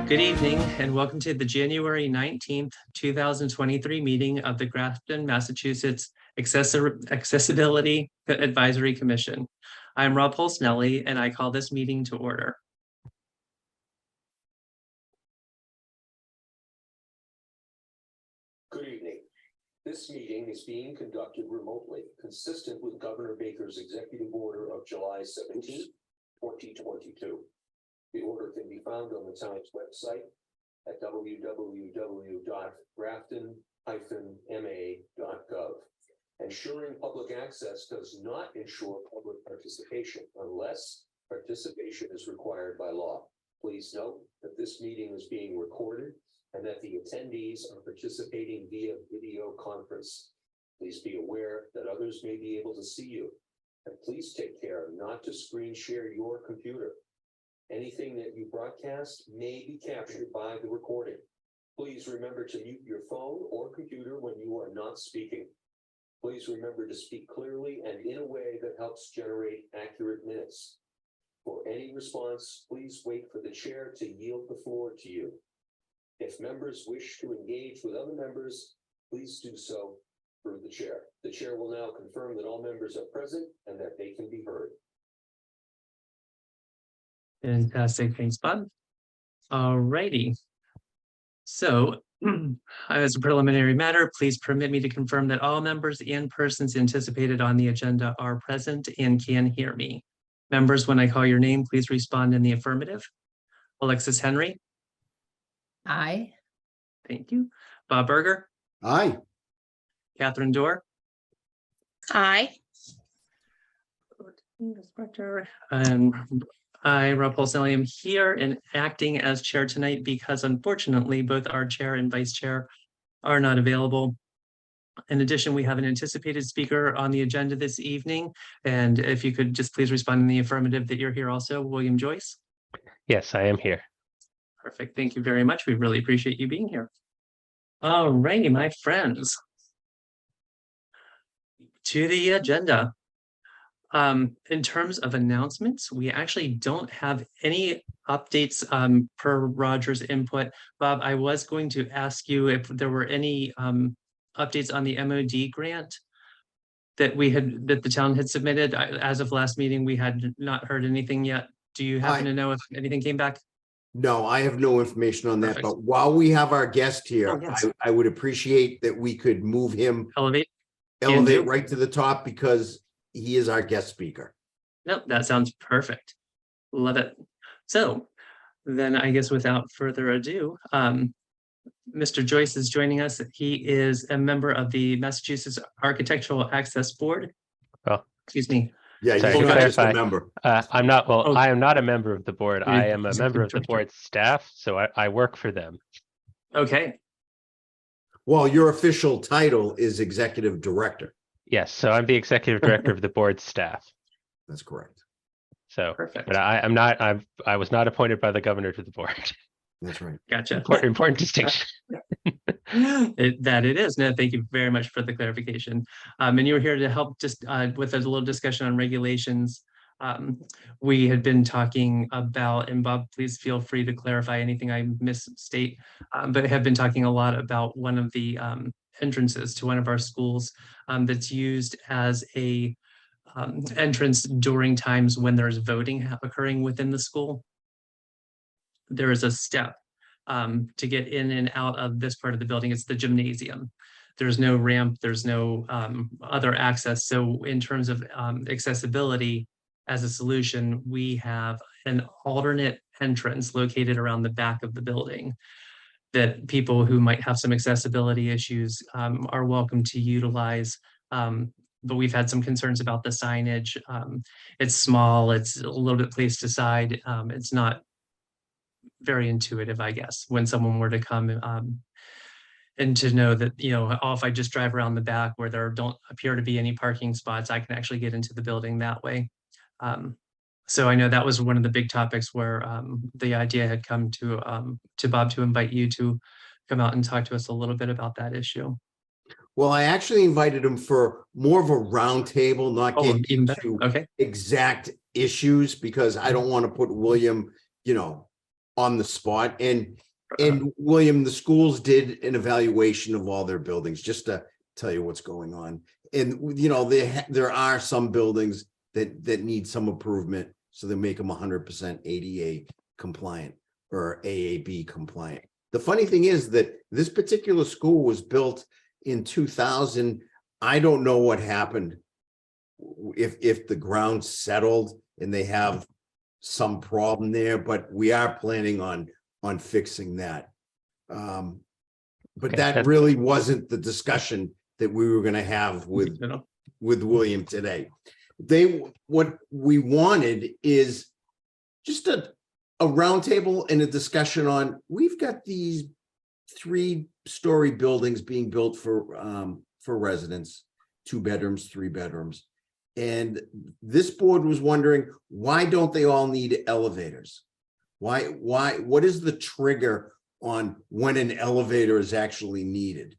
Good evening and welcome to the January 19th, 2023 meeting of the Grafton, Massachusetts Accessibility Advisory Commission. I'm Rob Polsnelli and I call this meeting to order. Good evening. This meeting is being conducted remotely, consistent with Governor Baker's executive order of July 17, 2022. The order can be found on the town's website at www.grafton-ma.gov. Ensuring public access does not ensure public participation unless participation is required by law. Please note that this meeting is being recorded and that the attendees are participating via video conference. Please be aware that others may be able to see you, and please take care not to screen share your computer. Anything that you broadcast may be captured by the recording. Please remember to mute your phone or computer when you are not speaking. Please remember to speak clearly and in a way that helps generate accurate minutes. For any response, please wait for the chair to yield the floor to you. If members wish to engage with other members, please do so through the chair. The chair will now confirm that all members are present and that they can be heard. Fantastic, thanks, Bob. All righty. So, as a preliminary matter, please permit me to confirm that all members and persons anticipated on the agenda are present and can hear me. Members, when I call your name, please respond in the affirmative. Alexis Henry. Aye. Thank you. Bob Berger. Aye. Catherine Dorr. Aye. And I, Rob Polsnelli, am here and acting as chair tonight because unfortunately both our chair and vice chair are not available. In addition, we have an anticipated speaker on the agenda this evening. And if you could just please respond in the affirmative that you're here also, William Joyce. Yes, I am here. Perfect. Thank you very much. We really appreciate you being here. All righty, my friends. To the agenda. In terms of announcements, we actually don't have any updates per Roger's input. Bob, I was going to ask you if there were any updates on the MOD grant that the town had submitted. As of last meeting, we had not heard anything yet. Do you happen to know if anything came back? No, I have no information on that. Perfect. But while we have our guest here, Oh, yes. I would appreciate that we could move him, Elevate right to the top, because he is our guest speaker. Nope, that sounds perfect. Love it. So then I guess without further ado, Mr. Joyce is joining us. He is a member of the Massachusetts Architectural Access Board. Oh. Excuse me. Yeah, Sorry, he's to not just a clarify, member. I'm not, well, Oh. I am not a member of the board. You're I am a member of the executive board staff, so I work for them. Okay. Well, your official title is executive director. Yes, so I'm the executive director of the board staff. That's correct. So, Perfect. but I was not appointed by the governor to the board. That's right. Gotcha. Important distinction. That it is. No, thank you very much for the clarification. And you were here to help just with a little discussion on regulations. We had been talking about, and Bob, please feel free to clarify anything I misstate, but have been talking a lot about one of the entrances to one of our schools that's used as a entrance during times when there's voting occurring within the school. There is a step to get in and out of this part of the building. It's the gymnasium. There's no ramp, there's no other access. So in terms of accessibility as a solution, we have an alternate entrance located around the back of the building that people who might have some accessibility issues are welcome to utilize. But we've had some concerns about the signage. It's small, it's a little bit placed aside. It's not very intuitive, I guess, when someone were to come and to know that, you know, if I just drive around the back where there don't appear to be any parking spots, I can actually get into the building that way. So I know that was one of the big topics where the idea had come to Bob to invite you to come out and talk to us a little bit about that issue. Well, I actually invited him for more of a round table, not getting even better. into Okay. exact issues, because I don't want to put William, you know, on the spot. And William, the schools did an evaluation of all their buildings, just to tell you what's going on. And, you know, there are some buildings that need some improvement, so they make them 100% ADA compliant or AAB compliant. The funny thing is that this particular school was built in 2000. I don't know what happened, if the ground settled and they have some problem there, but we are planning on fixing that. But Okay, that really wasn't the discussion that we were going to have with William today. What we wanted is just a roundtable and a discussion on, we've got these 3-story buildings being built for residents, 2 bedrooms, 3 bedrooms. And this board was wondering, why don't they all need elevators? What is the trigger on when an elevator is actually needed?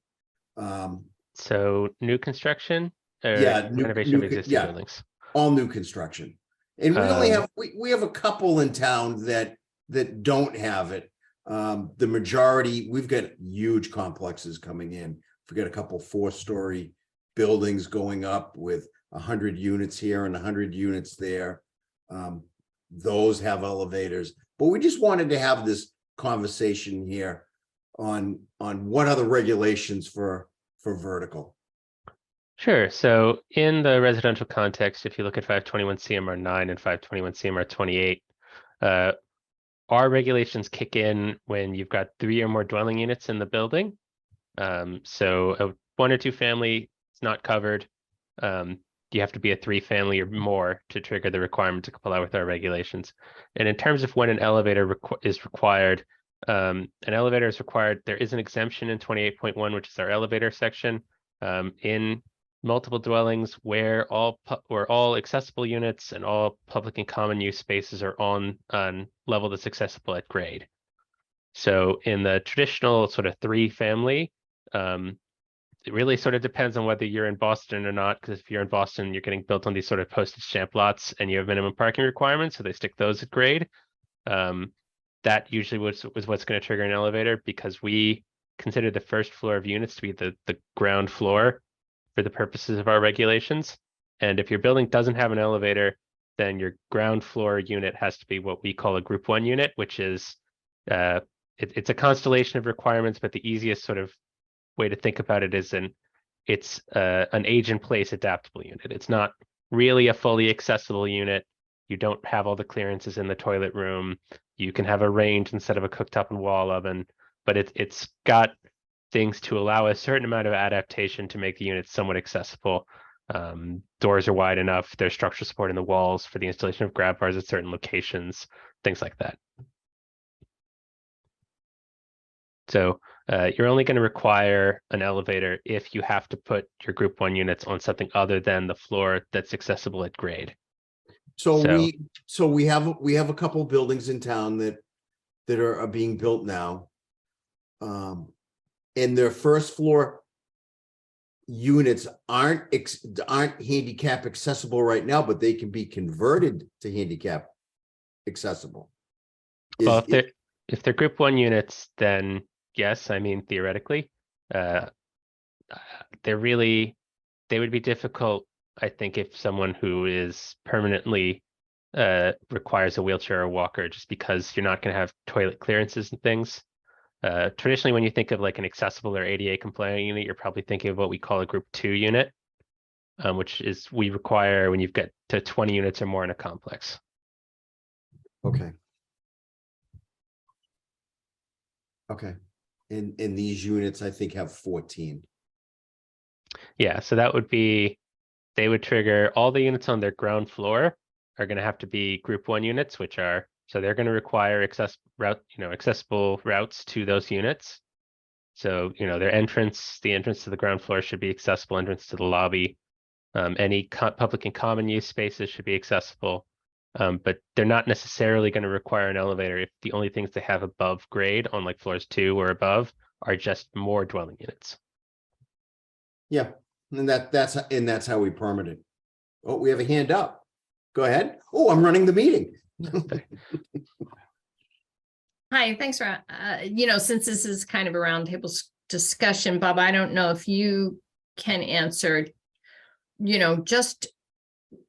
So new construction or Yeah, renovation of existing buildings? All new construction. And we only have, we have a couple in town that don't have it. The majority, we've got huge complexes coming in. We've got a couple 4-story buildings going up with 100 units here and 100 units there. Those have elevators, but we just wanted to have this conversation here on what are the regulations for vertical. Sure. So in the residential context, if you look at 521 CMR 9 and 521 CMR 28, our regulations kick in when you've got 3 or more dwelling units in the building. So a 1 or 2 family is not covered. You have to be a 3 family or more to trigger the requirement to comply with our regulations. And in terms of when an elevator is required, an elevator is required. There is an exemption in 28.1, which is our elevator section, in multiple dwellings where all accessible units and all public and common use spaces are on level that's accessible at grade. So in the traditional sort of 3 family, it really sort of depends on whether you're in Boston or not, because if you're in Boston, you're getting built on these sort of postage stamp lots and you have minimum parking requirements, so they stick those at grade. That usually was what's going to trigger an elevator, because we consider the first floor of units to be the ground floor for the purposes of our regulations. And if your building doesn't have an elevator, then your ground floor unit has to be what we call a group 1 unit, which is it's a constellation of requirements, but the easiest sort of way to think about it is it's an age in place adaptable unit. It's not really a fully accessible unit. You don't have all the clearances in the toilet room. You can have a range instead of a cooktop and wall oven, but it's got things to allow a certain amount of adaptation to make the unit somewhat accessible. Doors are wide enough. There's structural support in the walls for the installation of grab bars at certain locations, things like that. So you're only going to require an elevator if you have to put your group 1 units on something other than the floor that's accessible at grade. So we have a couple of buildings in town that are being built now. And their first floor units aren't handicap accessible right now, but they can be converted to handicap accessible. Well, if they're group 1 units, then yes, I mean, theoretically, they would be difficult, I think, if someone who is permanently requires a wheelchair or walker, just because you're not going to have toilet clearances and things. Traditionally, when you think of like an accessible or ADA compliant unit, you're probably thinking of what we call a group 2 unit, which is we require when you've got to 20 units or more in a complex. Okay. Okay. And these units, I think, have 14. Yeah, so that would be, they would trigger all the units on their ground floor are going to have to be group 1 units, which are, so they're going to require accessible routes to those units. So, the entrance to the ground floor should be accessible, entrance to the lobby. Any public and common use spaces should be accessible. But they're not necessarily going to require an elevator if the only things they have above grade on like floors 2 or above are just more dwelling units. Yeah, and that's how we permit it. Oh, we have a hand up. Go ahead. Oh, I'm running the meeting. Hi, thanks for, since this is kind of a roundtable discussion, Bob, I don't know if you can answer, just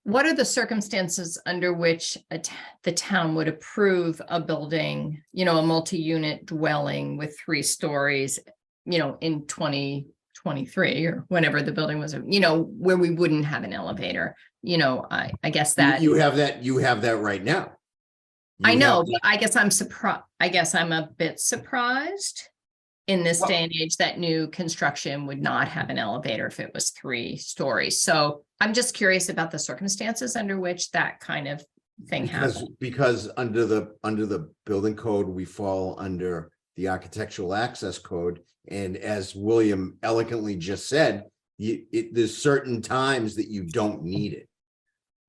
what are the circumstances under which the town would approve a building, a multi-unit dwelling with 3 stories, in 2023 or whenever the building was, where we wouldn't have an elevator, I guess that. You have that right now. I You know, have but I guess I'm surprised. I guess I'm a bit surprised in this day and age that new construction would not have an elevator if it was 3 stories. So I'm just curious about the circumstances under which that kind of thing happens. because under the building code, we fall under the architectural access code. And as William eloquently just said, there's certain times that you don't need it.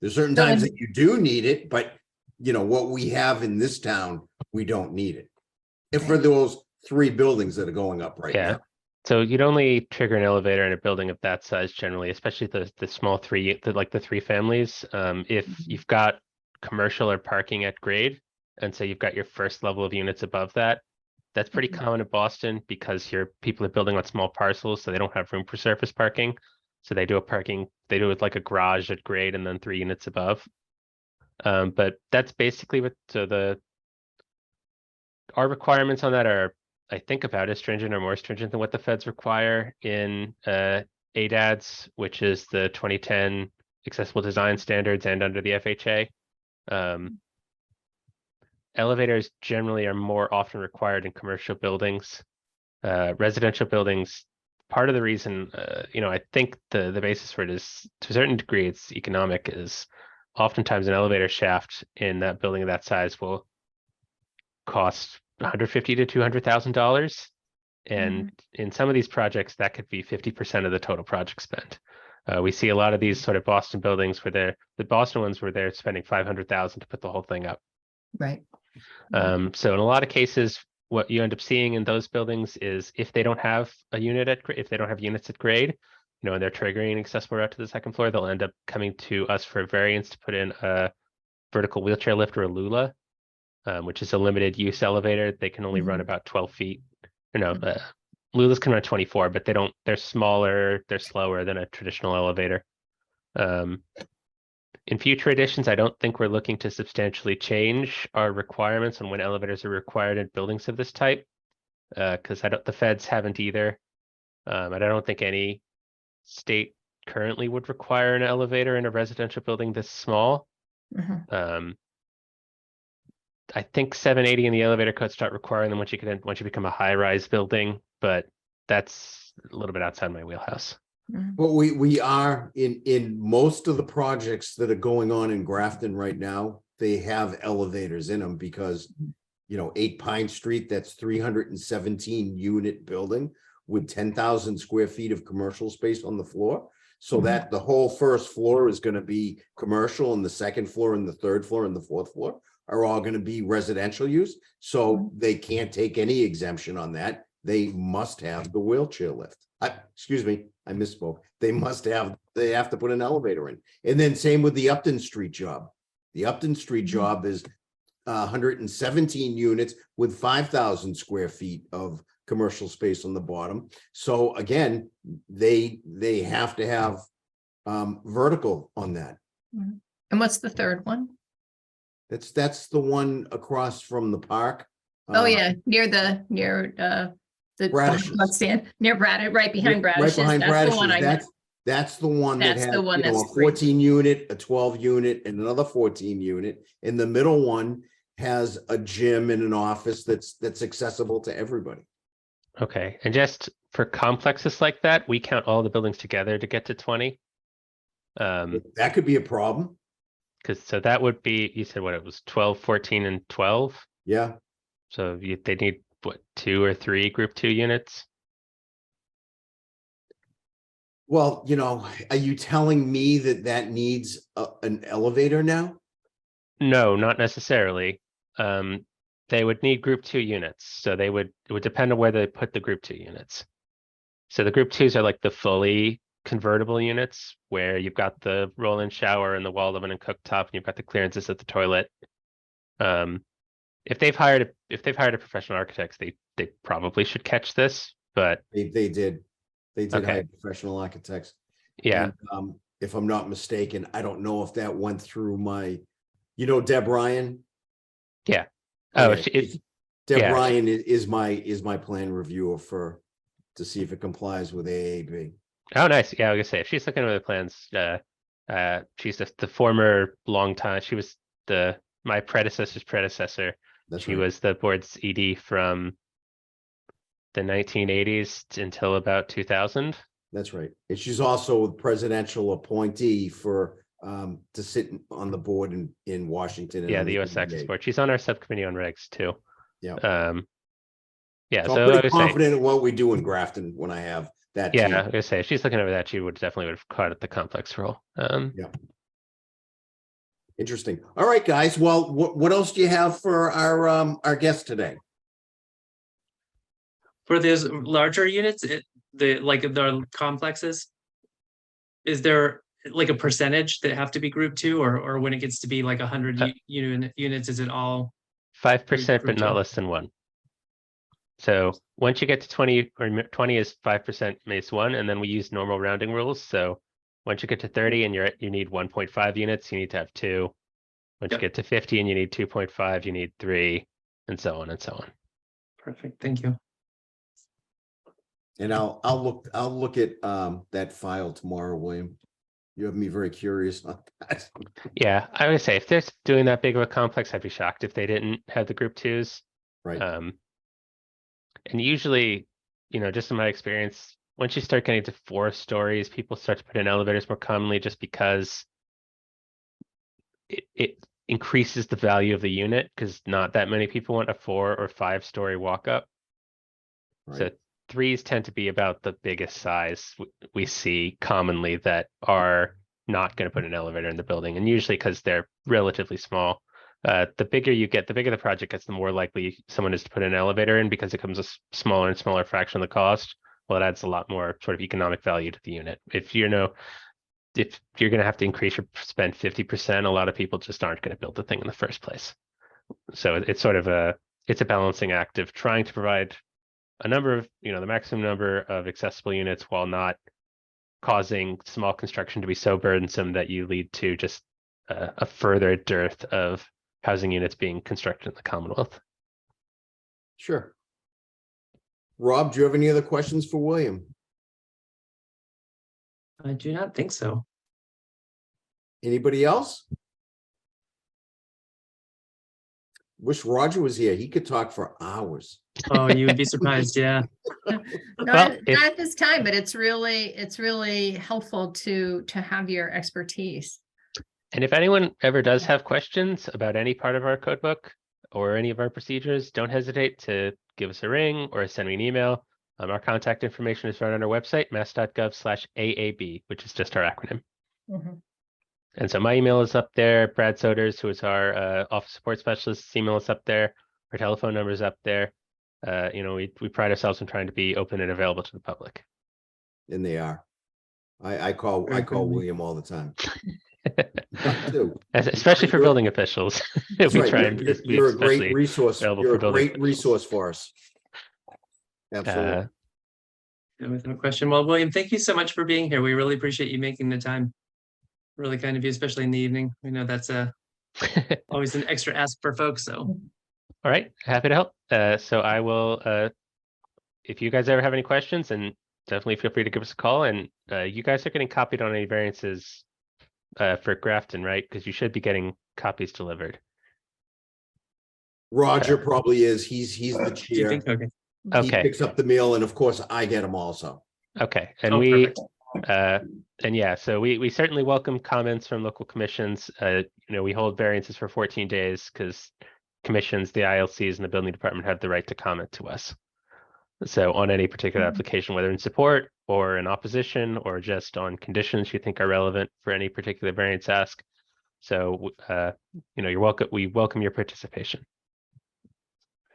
There's certain times that you do need it, but what we have in this town, we don't need it. If for those 3 buildings that are going up right now. So you'd only trigger an elevator in a building of that size generally, especially the small 3, like the 3 families. If you've got commercial or parking at grade, and so you've got your first level of units above that, that's pretty common in Boston because people are building on small parcels, so they don't have room for surface parking. So they do it like a garage at grade and then 3 units above. But that's basically what our requirements on that are, I think, about as stringent or more stringent than what the feds require in ADADS, which is the 2010 accessible design standards, and under the FHA. Elevators generally are more often required in commercial buildings. Residential buildings, part of the reason, I think the basis for it is, to a certain degree, it's economic, is oftentimes an elevator shaft in that building of that size will cost $150,000 to $200,000. And in some of these projects, that could be 50% of the total project spend. We see a lot of these sort of Boston buildings where the Boston ones where they're spending $500,000 to put the whole thing up. Right. So in a lot of cases, what you end up seeing in those buildings is if they don't have if they don't have units at grade, and they're triggering an accessible route to the 2nd floor, they'll end up coming to us for a variance to put in a vertical wheelchair lift or a Lula, which is a limited use elevator. They can only run about 12 feet. Lulas can run 24, but they're smaller, they're slower than a traditional elevator. In future editions, I don't think we're looking to substantially change our requirements on when elevators are required in buildings of this type, because the feds haven't either. And I don't think any state currently would require an elevator in a residential building this small. I think 780 in the elevator code start requiring them once you become a high-rise building, but that's a little bit outside my wheelhouse. But we are in most of the projects that are going on in Grafton right now, they have elevators in them because 8 Pine Street, that's 317 unit building with 10,000 square feet of commercial space on the floor. So that the whole 1st floor is going to be commercial, and the 2nd floor and the 3rd floor and the 4th floor are all going to be residential use. So they can't take any exemption on that. They must have the wheelchair lift. Excuse me, I misspoke. They have to put an elevator in. And then same with the Upton Street job. The Upton Street job is 117 units with 5,000 square feet of commercial space on the bottom. So again, they have to have vertical on that. And what's the 3rd one? That's the one across from the park. Oh yeah, near the Bradish's. stand near Bradish, right behind Right Bradish's. behind That's the one Bradish's. That's the one that That's has the one a that's free. 14 unit, a 12 unit, and another 14 unit. And the middle one has a gym and an office that's accessible to everybody. Okay, and just for complexes like that, we count all the buildings together to get to 20. That could be a problem. So that would be, you said what it was, 12, 14, and 12. Yeah. So they need what, 2 or 3 group 2 units? Well, are you telling me that needs an elevator now? No, not necessarily. They would need group 2 units. So it would depend on where they put the group 2 units. So the group 2s are like the fully convertible units where you've got the roll-in shower and the wall oven and cooktop, and you've got the clearances at the toilet. if they've hired a professional architects, they probably should catch this, but They did Okay. hire professional architects. yeah. And, if I'm not mistaken, I don't know if that went through my, Deb Ryan. Yeah. Oh, Okay. Deb yeah, Ryan is my plan reviewer to see if it complies with AAB. oh, nice. Yeah, I was gonna say, if she's looking over the plans, she's the former long time, she was my predecessor's predecessor. That's She right. was the board's ED from the 1980s until about 2000. That's right. And she's also a presidential appointee to sit on the board in Washington. And Yeah, on the US Access ABA. Board. She's on our subcommittee on regs too. Yeah. Yeah, So so I'm I pretty would say, confident in what we do in Grafton when I have that yeah, team. I was gonna say, if she's looking over that, she would have caught at the complex role. Interesting. All right, guys. Well, what else do you have for our guest today? For those larger units, the complexes, is there like a percentage that have to be grouped to, or when it gets to be like 100 Uh, units, is it all? 5%, but Group not two. less than 1. So once you get to 20, or 20 is 5% MACE 1, and then we use normal rounding rules. So once you get to 30 and you need 1.5 units, you need to have 2. Once Yep. you get to 50 and you need 2.5, you need 3, and so on and so on. Perfect, thank you. And I'll look at that file tomorrow, William. You have me very curious on that. Yeah, I would say if they're doing that big of a complex, I'd be shocked if they didn't have the group 2s. Right. And usually, just in my experience, once you start getting to 4 stories, people start to put in elevators more commonly just because it increases the value of the unit, because not that many people want a 4 or 5 story walk up. So Right. 3s tend to be about the biggest size we see commonly that are not going to put an elevator in the building, and usually because they're relatively small. The bigger you get, the bigger the project gets, the more likely someone is to put an elevator in, because it becomes a smaller and smaller fraction of the cost. Well, it adds a lot more sort of economic value to the unit. If you're going to have to increase your spend 50%, a lot of people just aren't going to build the thing in the first place. So it's sort of it's a balancing act of trying to provide a number of, the maximum number of accessible units while not causing small construction to be so burdensome that you lead to just a further dearth of housing units being constructed in the Commonwealth. Sure. Rob, do you have any other questions for William? I do not think so. Anybody else? Wish Roger was here. He could talk for hours. Oh, you would be surprised, yeah. Not at this time, but it's really helpful to have your expertise. And if anyone ever does have questions about any part of our code book or any of our procedures, don't hesitate to give us a ring or send me an email. Our contact information is right on our website, mass.gov/AAB, which is just our acronym. Mhm. And so my email is up there. Brad Soders, who is our office support specialist, email is up there. Our telephone number is up there. We pride ourselves in trying to be open and available to the public. And they are. I call Very friendly. William all the time. I do. Especially for building officials. That's We right. try and be You're a great especially resource. available You're for a building great officials. resource for us. Absolutely. With no question. Well, William, thank you so much for being here. We really appreciate you making the time. Really kind of you, especially in the evening. We know that's always an extra ask for folks, so. All right, happy to help. So I will, if you guys ever have any questions, and definitely feel free to give us a call. And you guys are getting copied on any variances for Grafton, right? Because you should be getting copies delivered. Roger probably is. He's the Do you chair. think? Okay. He Okay, picks up the mail, and of course I get them also. okay. And Oh, perfect. and yeah, so we certainly welcome comments from local commissions. We hold variances for 14 days because commissions, the ILCs and the building department have the right to comment to us. So on any particular application, whether in support or in opposition, or just on conditions you think are relevant for any particular variance ask. So, you're welcome. We welcome your participation.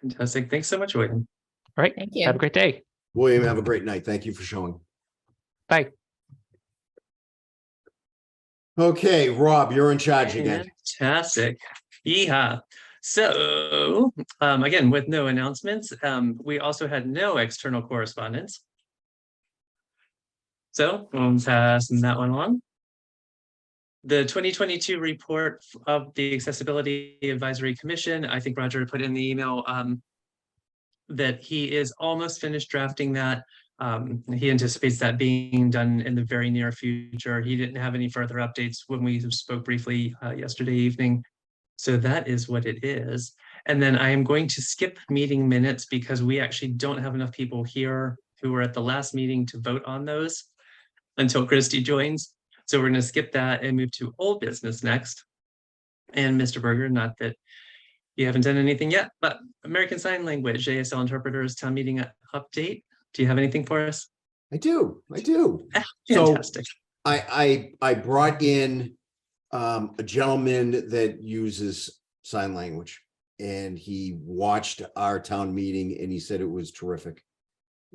Fantastic. Thanks so much, William. All right. Thank you. Have a great day. William, have a great night. Thank you for showing. Bye. Okay, Rob, you're in charge again. Fantastic. Yeehaw. So, again, with no announcements, we also had no external correspondence. So I'm passing that one along. The 2022 report of the Accessibility Advisory Commission, I think Roger put in the email that he is almost finished drafting that. He anticipates that being done in the very near future. He didn't have any further updates when we spoke briefly yesterday evening. So that is what it is. And then I am going to skip meeting minutes because we actually don't have enough people here who were at the last meeting to vote on those until Christy joins. So we're going to skip that and move to old business next. And Mr. Berger, not that you haven't done anything yet, but American Sign Language, ASL interpreters town meeting update. Do you have anything for us? I do. Fantastic. I brought in a gentleman that uses sign language, and he watched our town meeting and he said it was terrific.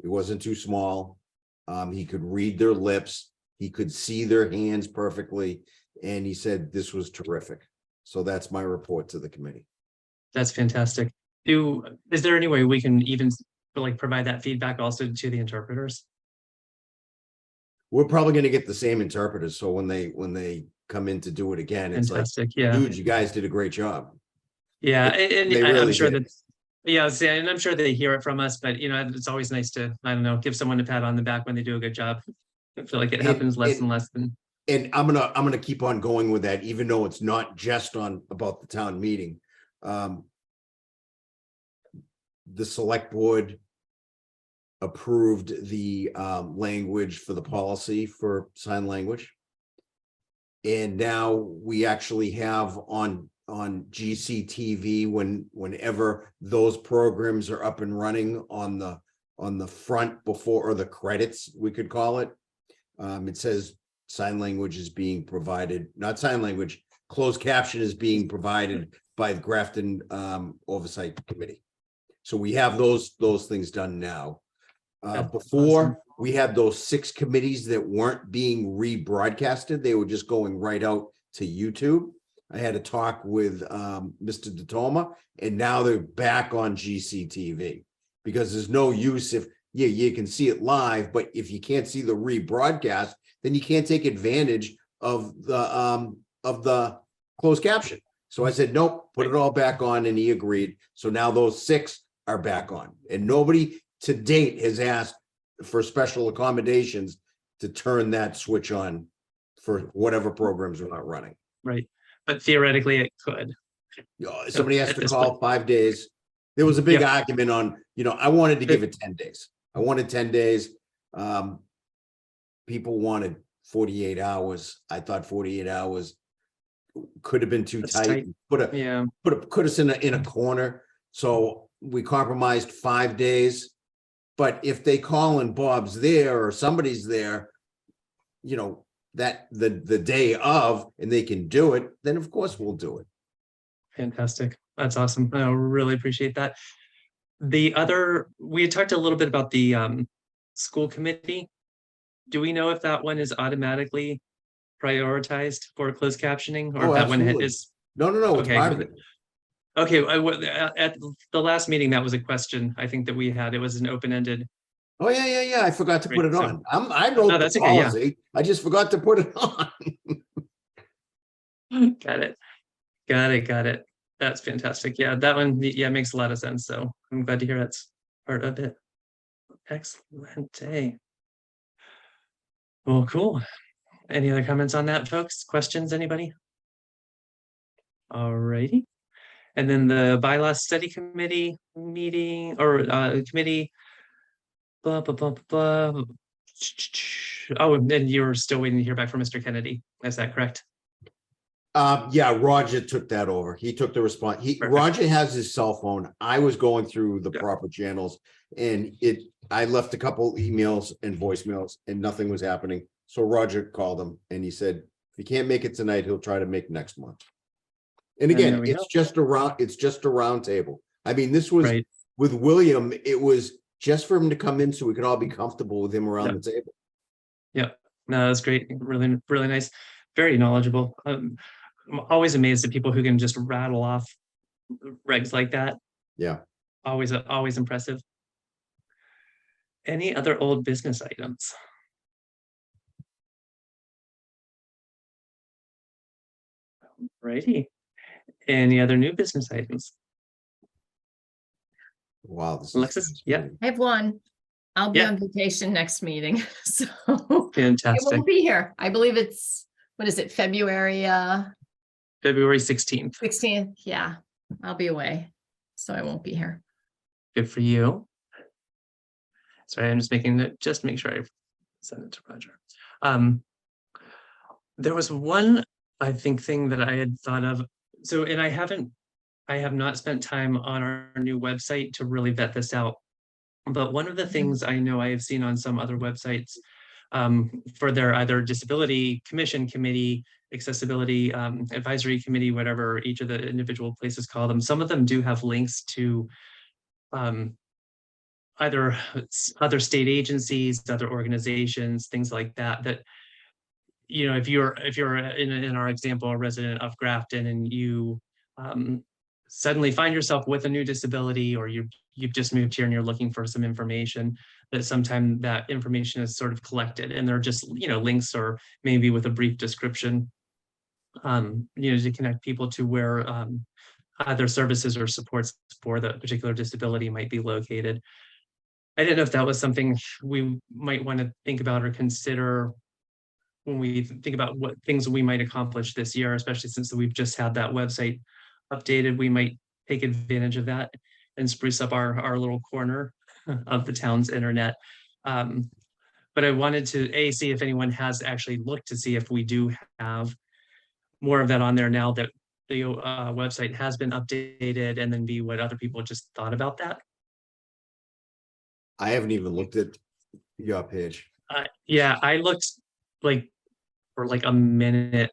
It wasn't too small. He could read their lips. He could see their hands perfectly. And he said this was terrific. So that's my report to the committee. That's fantastic. Is there any way we can even like provide that feedback also to the interpreters? We're probably going to get the same interpreters. So when they come in to do it again, it's Fantastic. like, Yeah. dude, you guys did a great job. Yeah. And They I'm really sure did. that, yeah, and I'm sure they hear it from us, but you know, it's always nice to, I don't know, give someone a pat on the back when they do a good job. I feel like it happens less and less than. And I'm gonna keep on going with that, even though it's not just about the town meeting. The select board approved the language for the policy for sign language. And now we actually have on GCTV, whenever those programs are up and running on the front before, or the credits, we could call it. It says sign language is being provided, not sign language, closed caption is being provided by the Grafton Oversight Committee. So we have those things done now. Before, awesome. we had those 6 committees that weren't being rebroadcasted. They were just going right out to YouTube. I had a talk with Mr. DeToma, and now they're back on GCTV, because there's no use if, yeah, you can see it live, but if you can't see the rebroadcast, then you can't take advantage of the closed caption. So I said, nope, put it all back on, and he agreed. So now those 6 are back on, and nobody to date has asked for special accommodations to turn that switch on for whatever programs are not running. Right. But theoretically it could. Somebody has at to this call point. 5 days. There was a big Yep. argument on, I wanted to give it 10 days. I wanted 10 days. People wanted 48 hours. I thought 48 hours could have been too That's tight. tight. Yeah. Put us in a corner. So we compromised 5 days. But if they call and Bob's there or somebody's there, that the day of, and they can do it, then of course we'll do it. Fantastic. That's awesome. I really appreciate that. We had talked a little bit about the school committee. Do we know if that one is automatically prioritized for closed captioning, or Oh, if that one absolutely. is? No, it's Okay. part of it. Okay, at the last meeting, that was a question I think that we had. It was an open-ended. Oh, yeah. I forgot to put it Right, so- on. I wrote the that's okay, yeah. policy. I just forgot to put it on. Got it. That's fantastic. Yeah, that one, yeah, makes a lot of sense. So I'm glad to hear that's part of it. Excellent day. Well, cool. Any other comments on that, folks? Questions, anybody? All righty. And then the bylaw study committee meeting, or committee. Blah, blah, blah, blah, blah. Oh, and then you're still waiting to hear back from Mr. Kennedy. Is that correct? Yeah, Roger took that over. He took the response. Perfect. Roger has his cell phone. I was going through the Yeah. proper channels, and I left a couple emails and voicemails, and nothing was happening. So Roger called him and he said, if he can't make it tonight, he'll try to make next month. And And there again, we it's just a round table. I mean, this was Right. with William, it was just for him to come in so we could all be comfortable with him around the table. No, that's great. Really, really nice. Very knowledgeable. I'm always amazed at people who can just rattle off regs like that. Yeah. Always impressive. Any other old business items? Righty. Any other new business items? Wow. This is Alexis? fast Yeah. moving. I have one. I'll be Yeah. on vacation next meeting, so I Fantastic. won't be here. I believe it's, what is it, February February 16th. 16th? Yeah, I'll be away, so I won't be here. Good for you. Sorry, I'm just making it, just make sure I send it to Roger. There was one, I think, thing that I had thought of. So, and I have not spent time on our new website to really vet this out. But one of the things I know I have seen on some other websites for their either disability commission committee, accessibility advisory committee, whatever each of the individual places call them, some of them do have links to either other state agencies, other organizations, things like that, that, you know, if you're in our example, a resident of Grafton, and you suddenly find yourself with a new disability, or you've just moved here and you're looking for some information, that sometimes that information is sort of collected and they're just, you know, links, or maybe with a brief description, you know, to connect people to where either services or supports for the particular disability might be located. I didn't know if that was something we might want to think about or consider when we think about what things we might accomplish this year, especially since we've just had that website updated. We might take advantage of that and spruce up our little corner of the town's internet. But I wanted to see if anyone has actually looked to see if we do have more of that on there now that the website has been updated, and then B, what other people just thought about that. I haven't even looked at your page. Yeah, I looked like for like a minute.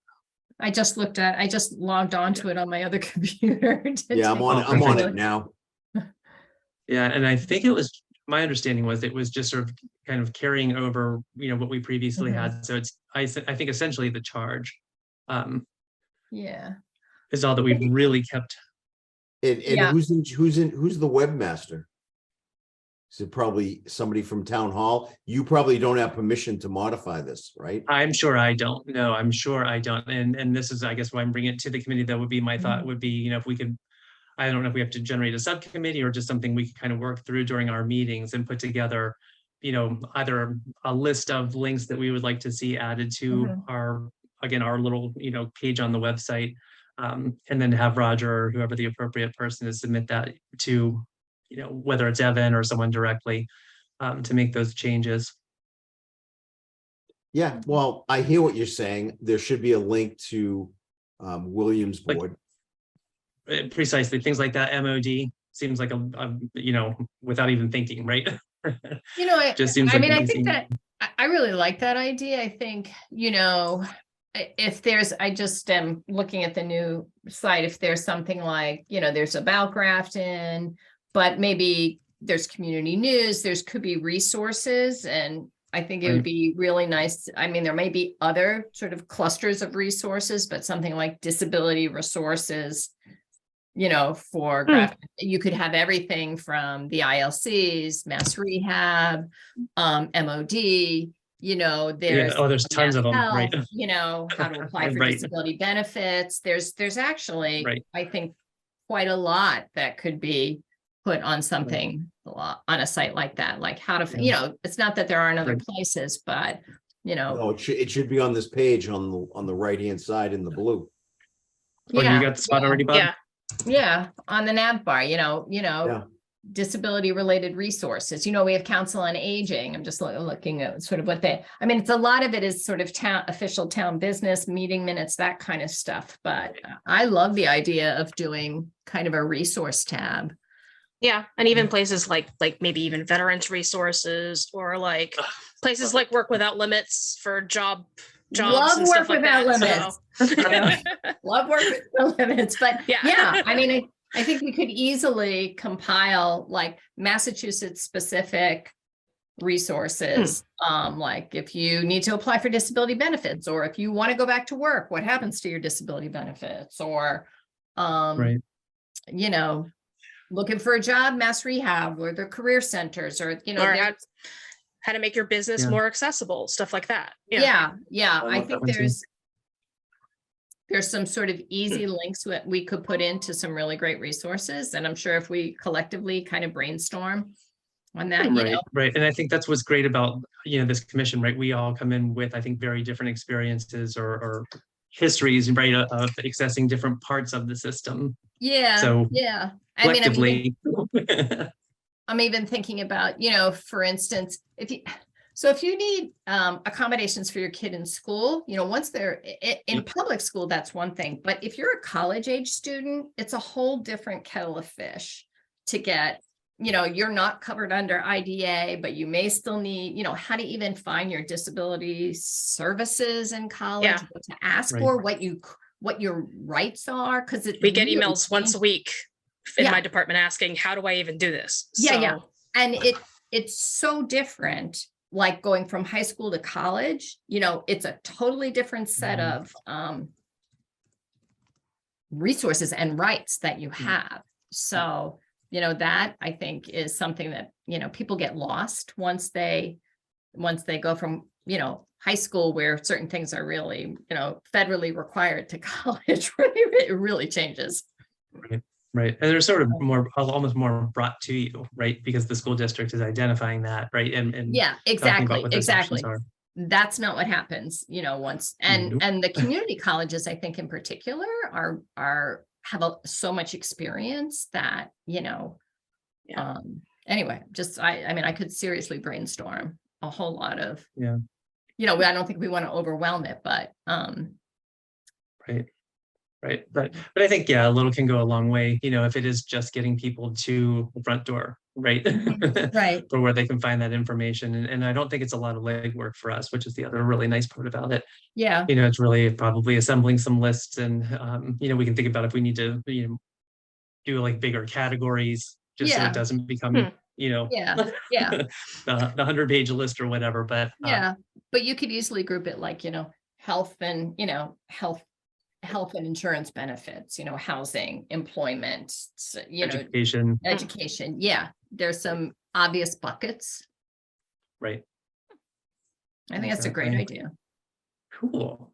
I just logged onto it on my other computer. Yeah, I'm on it now. Yeah, and I think it was, my understanding was it was just sort of kind of carrying over, you know, what we previously had. So it's, I think essentially the charge Yeah. is all that we've really kept. And Yeah. who's the webmaster? Is it probably somebody from town hall? You probably don't have permission to modify this, right? I'm sure I don't know. I'm sure I don't. And this is, I guess, why I'm bringing it to the committee. That would be my thought would be, you know, if we could, I don't know if we have to generate a subcommittee or just something we could kind of work through during our meetings and put together, you know, either a list of links that we would like to see added to our, again, our little, you know, page on the website, and then have Roger or whoever the appropriate person is submit that to, you know, whether it's Evan or someone directly, to make those changes. Yeah, well, I hear what you're saying. There should be a link to Williams Like- board. Precisely, things like that. MOD seems like a you know, without even thinking, right? You know, Just seems I like mean, an I think easy- that I really like that idea. I think, you know, if there's, I just am looking at the new site, if there's something like, you know, there's about Grafton, but maybe there's community news, could be resources, and I think it would be really nice. I mean, there may be other sort of clusters of resources, but something like disability resources, you know, for Grafton, you could have everything from the ILCs, mass rehab, MOD, you know, there's there's tons of them, health, right? you know, how to apply for Right. disability benefits. There's actually, Right. I think, quite a lot that could be put on something on a site like that, like how to, you know, it's not that there aren't other places, but, you know. No, it should be on this page on the right-hand side in the blue. Oh, Yeah, you got the spot already, Bob? yeah, on the nav bar, you know, Yeah. disability related resources. You know, we have council on aging. I'm just looking at sort of what I mean, it's a lot of it is sort of official town business, meeting minutes, that kind of stuff. But I love the idea of doing kind of a resource tab. Yeah, and even places like maybe even veterans resources, or like places like Work Without Limits for jobs Love and Work stuff like Without that. Limits. So. Love Work Without Limits, but Yeah. I mean, I think we could easily compile like Massachusetts specific resources. Like if you need to apply for disability benefits, or if you want to go back to work, what happens to your disability benefits, or Right. you know, looking for a job, mass rehab, or the career centers, or, you know, Or there's- how to make your business Yeah. more accessible, stuff like that. yeah, I I love that think one too. there's some sort of Hmm. easy links that we could put into some really great resources. And I'm sure if we collectively kind of brainstorm on that, you Right, know, right. And I think that's what's great about, this commission, right? We all come in with, I think, very different experiences or histories, right, of accessing different parts of the system. yeah, So yeah. I mean, collectively. I'm even thinking about, you know, for instance, if you need accommodations for your kid in school, you know, once they're in Yep. public school, that's one thing. But if you're a college age student, it's a whole different kettle of fish to get, you know, you're not covered under IDA, but you may still need, you know, how to even find your disability services in college, Yeah. what to ask Right. for, what your rights are, because it We get really emails once a changes. week in Yeah. my department asking, how do I even do this? Yeah. So, And it's so different, like going from high school to college, you know, it's a totally different set Mhm. of resources and rights that you have. So, you know, that I think is something that, you know, people get lost once they go from, you know, high school where certain things are really, you know, federally required to college, where it really changes. Right, right. And they're sort of more, almost more brought to you, right? Because the school district is identifying that, right? And Yeah, talking about what those options exactly. are. That's not what happens, you know, once, Nope. and the community colleges, I think in particular, have so much experience that, you know. Yeah. Anyway, just, I mean, I could seriously brainstorm a whole lot of. Yeah. You know, I don't think we want to overwhelm it, but, Right. Right. But I think, yeah, a little can go a long way, if it is just getting people to the front door, right? Right. For where they can find that information. And I don't think it's a lot of legwork for us, which is the other really nice part about it. yeah, It's really probably assembling some lists and, we can think about if we need to, do like bigger categories, just so Yeah. it doesn't become, Hmm. yeah, yeah, the 100-page list or whatever, but. yeah. But you could easily group it like, you know, health and, you know, health and insurance benefits, you know, housing, employment, you know, Education, education. Yeah, there's some obvious buckets. right. I think that's a great Exactly. idea. Cool.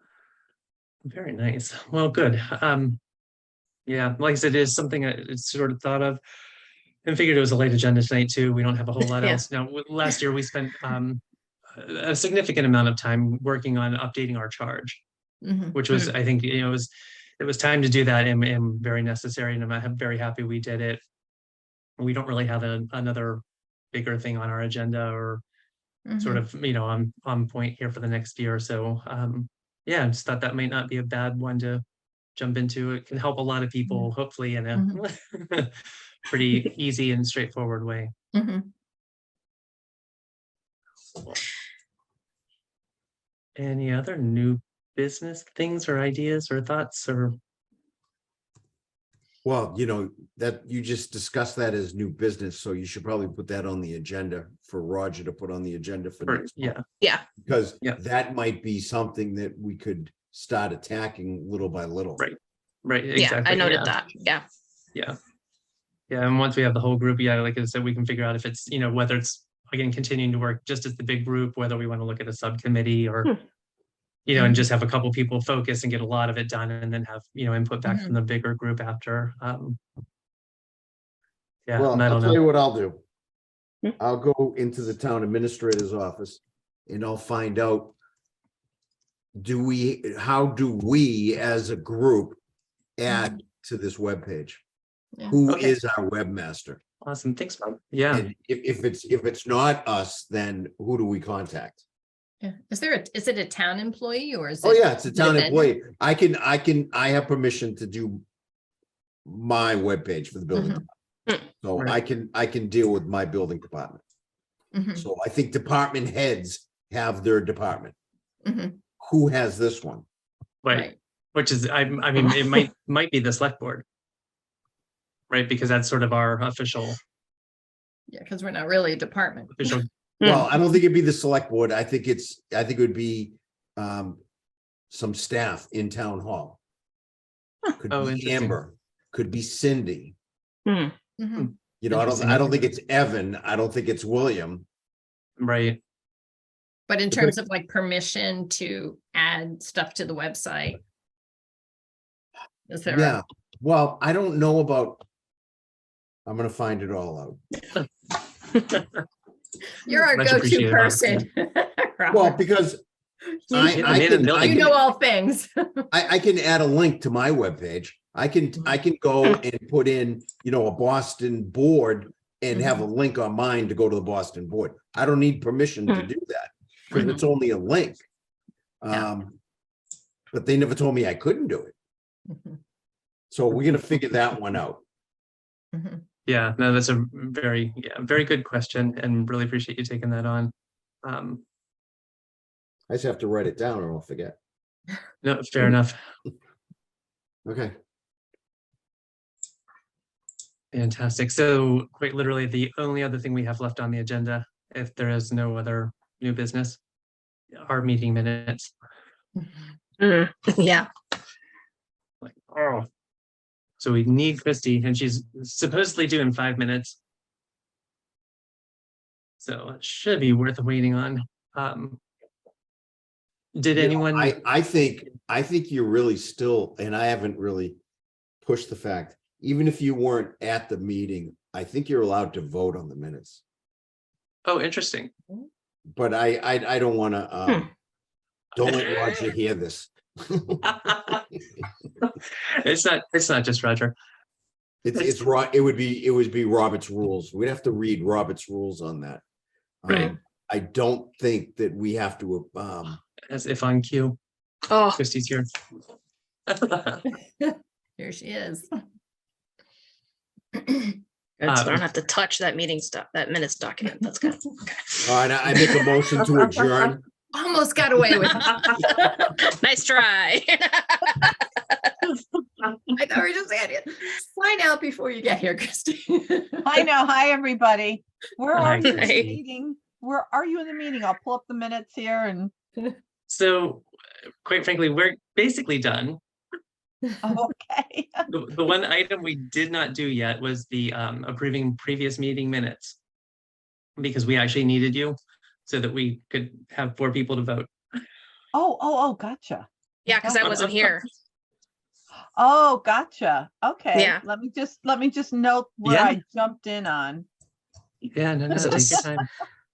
Very nice. Well, good. Yeah, like I said, it is something it's sort of thought of and figured it was a late agenda tonight too. We don't have a whole lot Yeah. else. Now, last year we spent a significant amount of time working on updating our charge, Mhm. which was, I think, it was time to do that and very necessary. And I'm very happy we did it. We don't really have another bigger thing on our agenda or sort Mhm. of, on point here for the next year or so. Yeah, I just thought that might not be a bad one to jump into. It can help a lot of people, hopefully in a pretty easy and straightforward way. Mhm. Any other new business things or ideas or thoughts or? Well, that you just discussed that as new business, so you should probably put that on the agenda for Roger to put on the agenda for next month. Yeah, yeah, Because Yeah. that might be something that we could start attacking little by little. right, yeah, exactly. I noted Yeah. that. Yeah. Yeah. Yeah, and once we have the whole group, yeah, like I said, we can figure out if it's, whether it's, again, continuing to work just as the big group, whether we want to look at a subcommittee or, and just have a couple people focus and get a lot of it done and then have, input back from the bigger group after. Yeah, Well, I I'll don't tell know. you what I'll do. Hmm. I'll go into the town administrator's office and I'll find out, how do we as a group add to this webpage? Yeah. Who Okay. is our webmaster? Awesome. Thanks, Bob. Yeah. And if it's not us, then who do we contact? Yeah. Is it a town employee or is it? Oh, yeah, it's a is it town vendor? employee. I have permission to do my webpage for the building. department. So Right. I can deal with my building department. Mhm. So I think department heads have their department. Mhm. Who has this one? Right. Which is, I mean, it might be the select board. Right, because that's sort of our official. Yeah, because we're not really a department. Well, I don't think it'd be the select board. I think it would be some staff in town hall. Could Oh, be interesting. Amber, could be Cindy, Mhm. You know, Interesting. I don't think it's Evan. I don't think it's William. Right. But in terms of like permission to add stuff to the website. Is there? Yeah, well, I don't know about. I'm gonna find it all out. You're our Much go-to appreciated, Bob. person. Well, Robert. because You- I Yeah, man, can, building. You know all things. I can add a link to my webpage. I can go and put in, you know, a Boston board and have a link on mine to go to the Boston board. I don't need permission to do that because it's only a link. Yeah. But they never told me I couldn't do it. So we're gonna figure that one out. Yeah, no, that's a very good question, and really appreciate you taking that on. I just have to write it down or I'll forget. No, fair enough. Okay. Fantastic. So quite literally, the only other thing we have left on the agenda, if there is no other new business, are meeting minutes. Yeah. Like, oh. So we need Christy, and she's supposedly due in 5 minutes. So it should be worth waiting on. Did You know, anyone? I think you're really still, and I haven't really pushed the fact, even if you weren't at the meeting, I think you're allowed to vote on the minutes. Oh, interesting. But I don't want to, don't let Roger hear this. It's not just Roger. It's right. It would be Robert's rules. We'd have to read Robert's rules on that. Right. I don't think that we have to, As if on cue. Oh, Christy's here. Here she is. good, so I don't have to touch that meeting stuff, that minutes document. That's good. Okay. all right, I make a motion to adjourn. Almost got away with it. Nice try. I thought we were just saying it. Sign out before you get here, Christy. I know. Hi, everybody. Where Hi, are you in the Christy. meeting? Where are you in the meeting? I'll pull up the minutes here and, So, quite frankly, we're basically done. okay. The one item we did not do yet was the approving previous meeting minutes. Because we actually needed you so that we could have 4 people to vote. Oh, gotcha. Yeah, because I wasn't here. Oh, gotcha. Okay. Yeah. Let me just note where Yeah. I jumped in on. Yeah, no, This take your was- time.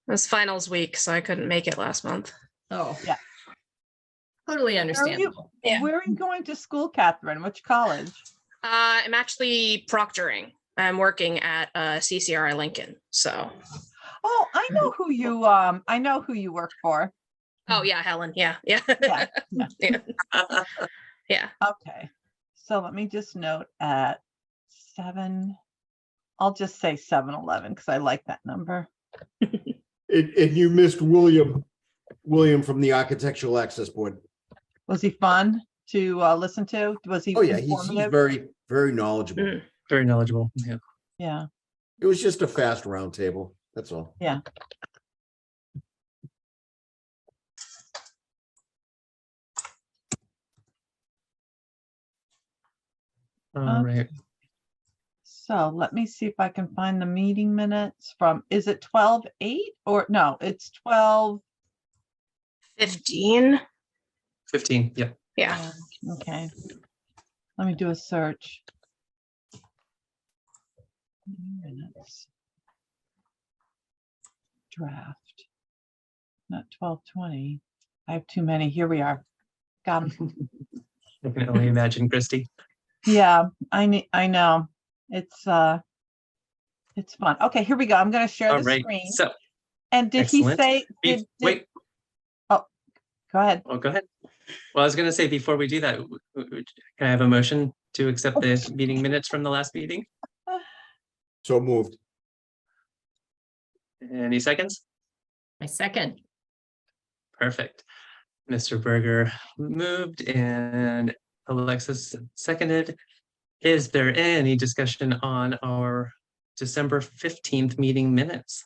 It was finals week, so I couldn't make it last month. Oh. Yeah. Totally understandable. Yeah. Where are you going to school, Catherine? Which college? I'm actually proctoring. I'm working at CCRI Lincoln. So, Oh, I know who you work for. oh yeah, Helen. Yeah, yeah, Yeah. yeah. Yeah. Okay. So let me just note at 7. I'll just say 7-Eleven because I like that number. And you missed William from the Architectural Access Board. Was he fun to listen to? Was he? Oh, yeah, he's informative? very, very knowledgeable. Mm. Very knowledgeable. Yeah. Yeah. It was just a fast roundtable, that's all. Yeah. All right. So let me see if I can find the meeting minutes from, is it 12/8 or no, it's 12. 15. 15. Yep. Yeah. Okay. Let me do a search. Minutes. Draft. Not 12/20. I have too many. Here we are. Got 'em. I can only imagine, Christy. Yeah, I know. It's fun. Okay, here we go. I'm gonna share All the right. screen. So, And did he excellent. say, wait. go ahead. Oh, go ahead. Well, I was going to say before we do that, can I have a motion to accept the meeting minutes from the last meeting? So moved. Any seconds? My second. Perfect. Mr. Berger moved and Alexis seconded. Is there any discussion on our December 15th meeting minutes?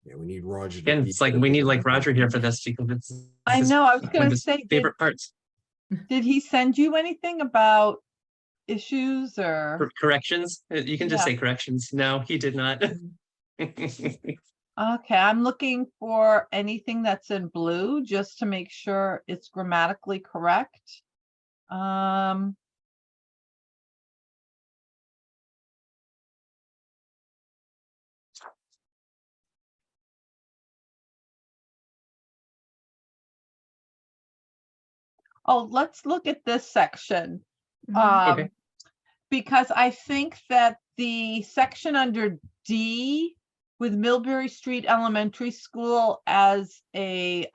Yeah, we need Roger. to Again, be it's like here. we need like Roger here for this because it's I this know, I was one of gonna his say, favorite parts. did he send you anything about issues or? Corrections? You can just Yeah. say corrections. No, he did not. Okay, I'm looking for anything that's in blue just to make sure it's grammatically correct. Oh, let's look at this section. Okay. Because I think that the section under D with Millbury Street Elementary School as a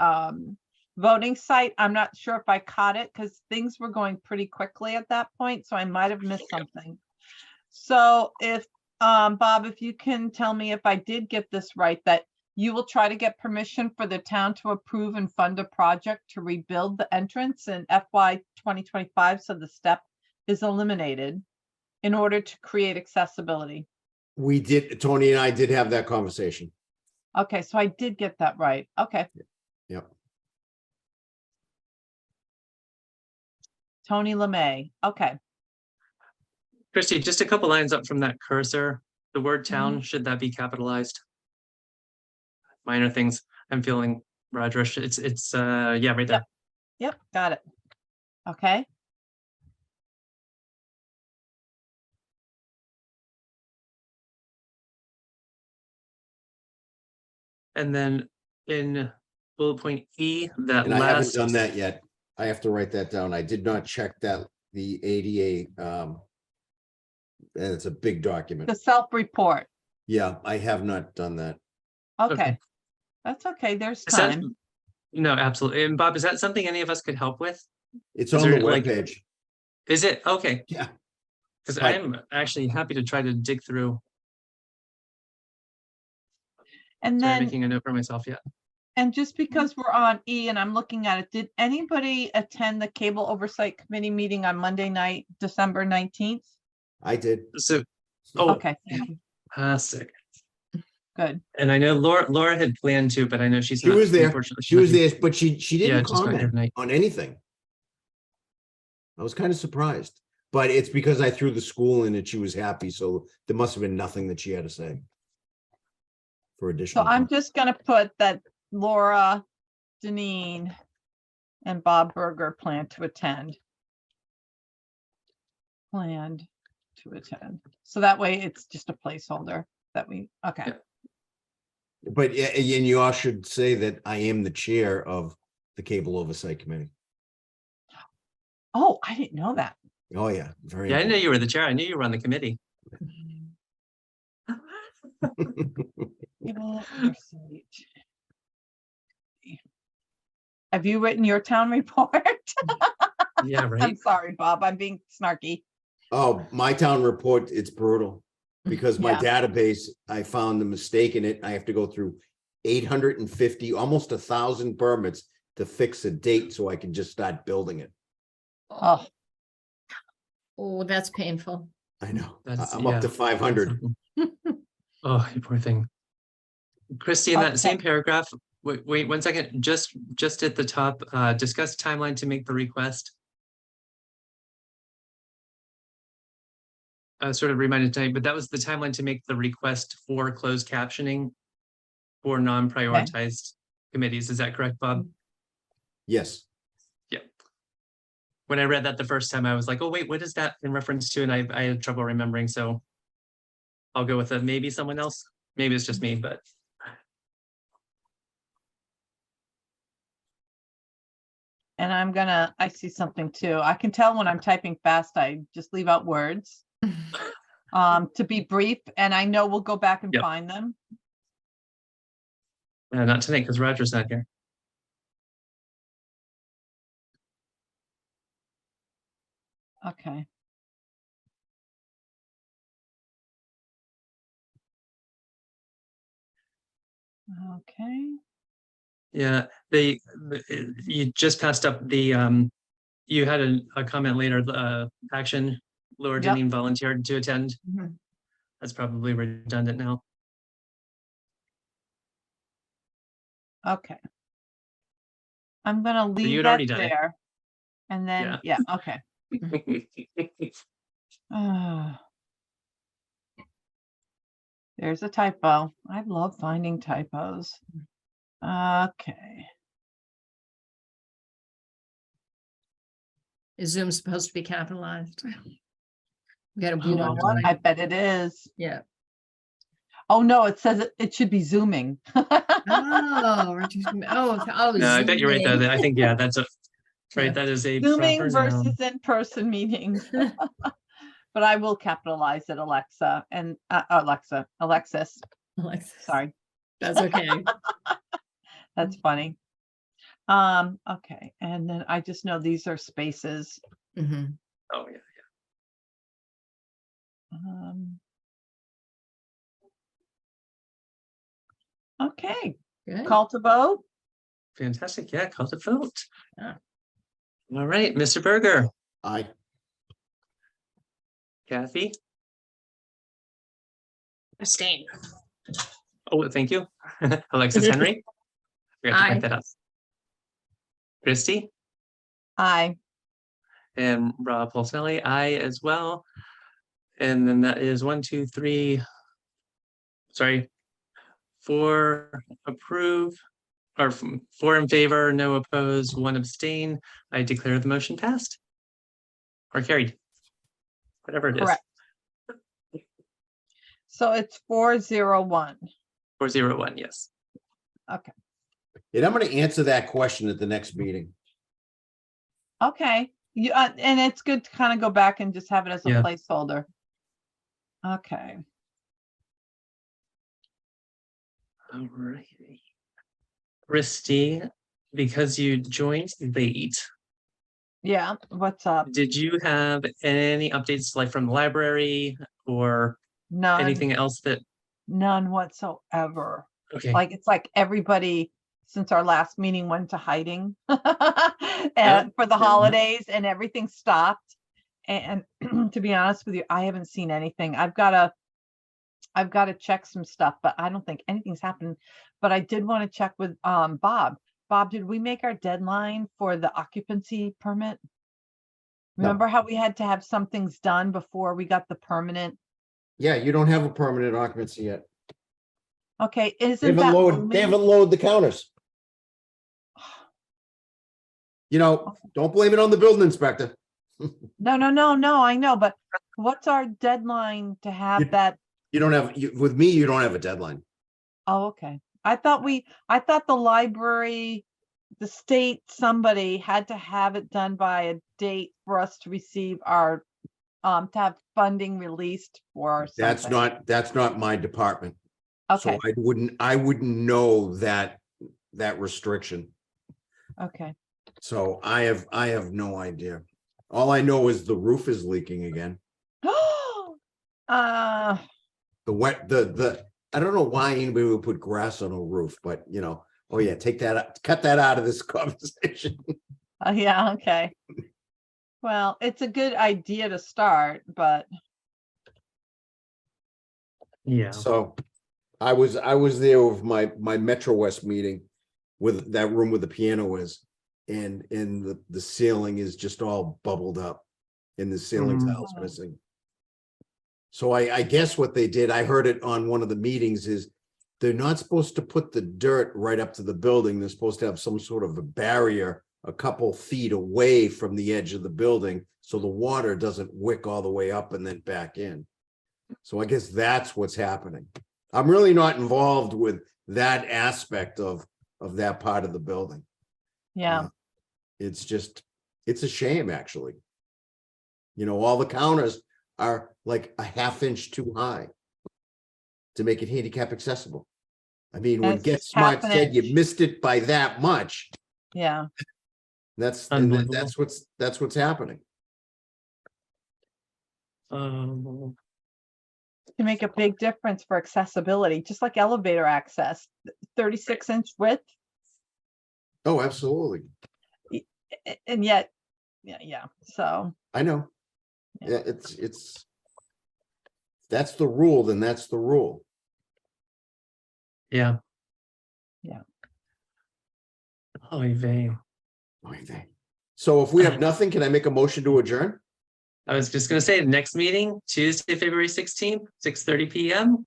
voting site, I'm not sure if I caught it because things were going pretty quickly at that point, so I might have missed something. So if Bob, if you can tell me if I did get this right, that you will try to get permission for the town to approve and fund a project to rebuild the entrance in FY 2025, so the step is eliminated in order to create accessibility. We did, Tony and I did have that conversation. Okay, so I did get that right. Okay. Yep. Tony LeMay. Okay. Christy, just a couple lines up from that cursor, the word town, should that be capitalized? Minor things. I'm feeling Rajresh. It's yeah, right there. Yep, got it. Okay. And then in bullet point E, that And I haven't last, done that yet. I have to write that down. I did not check that, the ADA, and it's a big document. The self-report. Yeah, I have not done that. Okay. Okay. That's okay. There's is that, time. no, absolutely. And Bob, is that something any of us could help with? It's Is on the there, like- webpage. Is it? Okay. Yeah. Because But- I'm actually happy to try to dig through. And Sorry, then, making a note for myself yet. and just because we're on E and I'm looking at it, did anybody attend the Cable Oversight Committee meeting on Monday night, December 19th? I did. So, oh, Okay, thank you. fantastic. Good. And I know Laura had planned to, but I know she's She not. was there. Unfortunately, She was not- there, but she Yeah, didn't just not here comment tonight. on anything. I was kind of surprised, but it's because I threw the school in and she was happy, so there must have been nothing that she had to say. For So additional. I'm just gonna put that Laura, Deneen, and Bob Berger plan to attend. Planned to attend. So that way it's just a placeholder that we, okay. Yeah. But yeah, and you all should say that I am the chair of the Cable Oversight Committee. Oh, I didn't know that. Oh, yeah, very. Yeah, I knew you were the chair. I knew you were on the committee. Cable Oversight. Have you written your town report? Yeah, I'm right. sorry, Bob, I'm being snarky. Oh, my town report, it's brutal. Because my Yeah. database, I found the mistake in it. I have to go through 850, almost 1,000 permits to fix a date so I can just start building it. Oh, Oh, that's painful. I know. That's- I'm up to yeah. 500. Oh, you poor thing. Christy, in that Okay. same paragraph, wait 1 second, just at the top, discuss timeline to make the request. Sort of reminded tonight, but that was the timeline to make the request for closed captioning for non-prioritized committees. Is that correct, Bob? Yes. Yeah. When I read that the first time, I was like, oh, wait, what is that in reference to? And I had trouble remembering, so I'll go with it. Maybe someone else. Maybe it's just me, but and I see something too. I can tell when I'm typing fast, I just leave out words. To be brief, and I know we'll go back and Yep. find them. not tonight because Roger's not here. Okay. Okay, Yeah, you just passed up the, you had a comment later, action, Laura Yep. Deneen volunteered to attend. Mhm. That's probably redundant now. okay. I'm gonna leave you'd that already done it. there. And then, Yeah. yeah, okay. There's a typo. I love finding typos. Okay. Is Zoom supposed to be capitalized? We got to You know what? I bet it is. Yeah. Oh, no, it says it should be zooming. Oh, oh. No, I bet you're right, though. Zooming. I think, yeah, that's a, right, Yeah. that is a proper Zooming noun. versus in-person meetings. But I will capitalize it, Alexa, and Alexis, Alexis. sorry. That's okay. That's funny. Okay, and then I just know these are spaces. Mhm. Oh, yeah. Okay, Good. call to vote. Fantastic. Yeah, call to vote. Yeah. All right, Mr. Berger, I, Kathy. Abstain. Oh, thank you. Alexis Henry. We have to Aye. point that up. Christy Aye. and Rob Polselli, aye as well. And then that is 1, 2, 3. Sorry. 4 approve, or 4 in favor, no opposed, 1 abstain. I declare the motion passed. Or carried. Whatever it is. Correct. So it's 401. 401, yes. Okay. and I'm gonna answer that question at the next meeting. Okay. You, and it's good to kind of go back and just have it as a Yeah. placeholder. Okay. All right. Christy, because you joined late, Yeah, what's up? did you have any updates like from the library or None, anything else that, none whatsoever. okay, Like, it's like everybody since our last meeting went to hiding and for the yeah. holidays, and everything stopped. And to be honest with you, I haven't seen anything. I've got to check some stuff, but I don't think anything's happened. But I did want to check with Bob. Bob, did we make our deadline for the occupancy permit? No. Remember how we had to have some things done before we got the permanent? Yeah, you don't have a permanent occupancy yet. Okay, They isn't haven't that loaded, they looming? haven't loaded the counters. You know, don't blame it on the building inspector. No, I know, but what's our deadline to have You- that? You don't have, with me, you don't have a deadline. Oh, okay. I thought the library, the state, somebody had to have it done by a date for us to receive our, to have funding released for something. That's not my department. So Okay, I wouldn't know that restriction. okay. So I have no idea. All I know is the roof is leaking again. Uh, I don't know why anybody would put grass on a roof, but you know, oh yeah, cut that out of this conversation. yeah, okay. Well, it's a good idea to start, but yeah. So I was there with my Metro West meeting with that room where the piano is, and the ceiling is just all bubbled up and the ceiling Mm. tiles missing. So I guess what they did, I heard it on one of the meetings, is they're not supposed to put the dirt right up to the building. They're supposed to have some sort of a barrier a couple feet away from the edge of the building so the water doesn't wick all the way up and then back in. So I guess that's what's happening. I'm really not involved with that aspect of that part of the building. yeah, It's a shame, actually. You know, all the counters are like a half-inch too high to make it handicap accessible. I mean, when It's Get half Smart an said you inch. missed it by that much, yeah. that's Unbelievable. that's what's happening. Um, To make a big difference for accessibility, just like elevator access, 36-inch width, Oh, absolutely. and yet, yeah, so, I know. Yeah. Yeah, it's that's the rule, then that's the rule. yeah. Yeah. Oy vey. Okay. So if we have nothing, can I make a motion to adjourn? I was just gonna say, the next meeting, Tuesday, February 16th, 6:30 PM.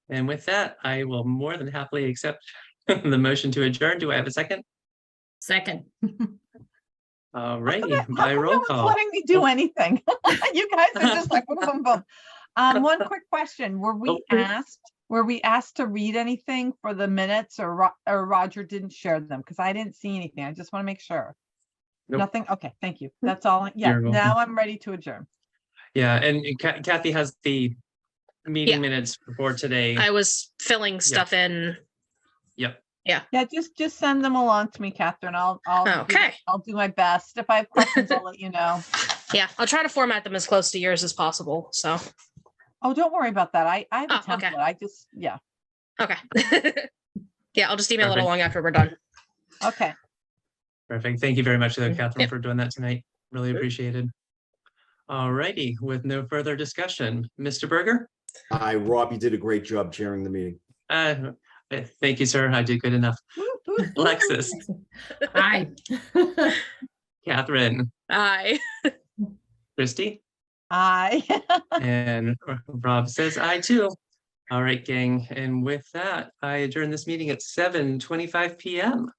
And with that, I will more than happily accept the motion to adjourn. Do I have a second? Second. All righty, How by come roll no one's call. letting me do anything? You guys are just like, boom, boom, boom. One quick question. Were we asked to read anything for the minutes, or Roger didn't share them? Because I didn't see anything. I just want to make sure. Nope. Nothing? Okay, thank you. That's all. Yeah, You're welcome. now I'm ready to adjourn. Yeah, and Kathy has the meeting Yeah. minutes for today. I was filling stuff in. Yep. Yeah, just send them along to me, Catherine. I'll Okay. I'll do my best. If I have questions, I'll let you know. Yeah, I'll try to format them as close to yours as possible. So, Oh, don't worry about that. I have a Oh, okay. template. I just, yeah. okay. Yeah, I'll just email it Perfect. along after we're done. Okay. Perfect. Thank you very much, though, Catherine, Yep. for doing that tonight. Really appreciated. All righty, with no further discussion, Mr. Berger? Rob, you did a great job chairing the meeting. Thank you, sir. I did good enough. Alexis, Aye. Catherine, Aye. Christy, I. and Rob says I too. All right, gang. And with that, I adjourn this meeting at 7:25 PM.